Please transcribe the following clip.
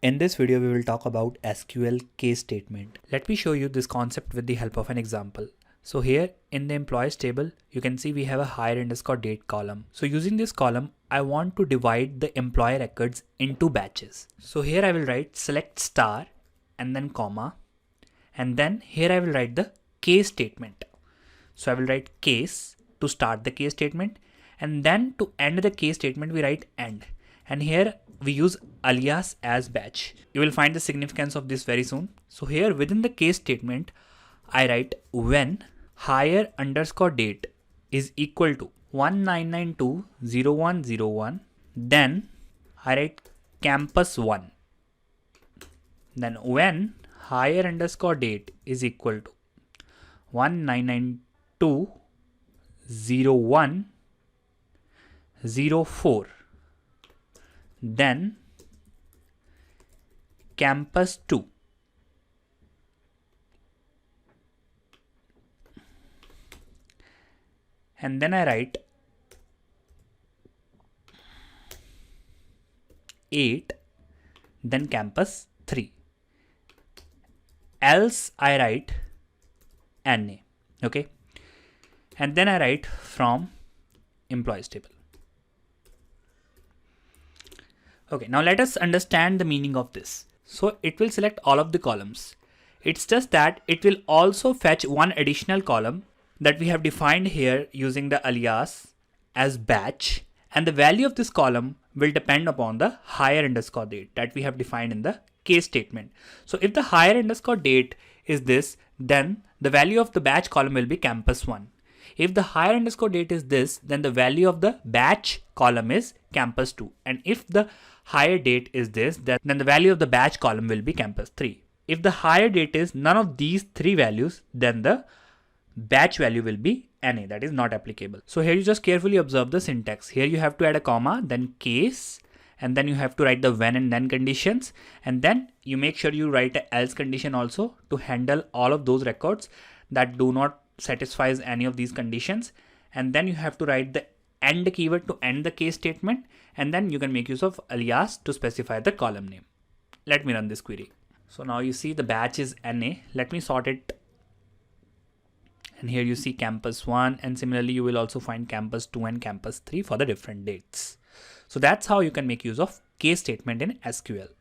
In this video, we will talk about SQL case statement. Let me show you this concept with the help of an example. So here in the employees table, you can see we have a hire underscore date column. So using this column, I want to divide the employee records into batches. So here I will write select star and then comma. And then here I will write the case statement. So I will write case to start the case statement. And then to end the case statement, we write end. And here we use alias as batch. You will find the significance of this very soon. So here within the case statement, I write when hire underscore date is equal to 19920101. Then I write campus 1. Then when hire underscore date is equal to 19920104. Then campus 2. And then I write 8, then campus 3. Else I write NA. Okay. And then I write from employees table. Okay, now let us understand the meaning of this. So it will select all of the columns. It's just that it will also fetch one additional column that we have defined here using the alias as batch, and the value of this column will depend upon the hire underscore date that we have defined in the case statement. So if the hire underscore date is this, then the value of the batch column will be campus 1. If the hire underscore date is this, then the value of the batch column is campus 2. And if the hire date is this, then the value of the batch column will be campus 3. If the hire date is none of these three values, then the batch value will be NA, that is not applicable. So here you just carefully observe the syntax. Here you have to add a comma, then case, and then you have to write the when and then conditions. And then you make sure you write a else condition also to handle all of those records that do not satisfies any of these conditions. And then you have to write the end keyword to end the case statement. And then you can make use of alias to specify the column name. Let me run this query. So now you see the batch is NA. Let me sort it. And here you see campus 1, and similarly you will also find campus 2 and campus 3 for the different dates. So that's how you can make use of case statement in SQL.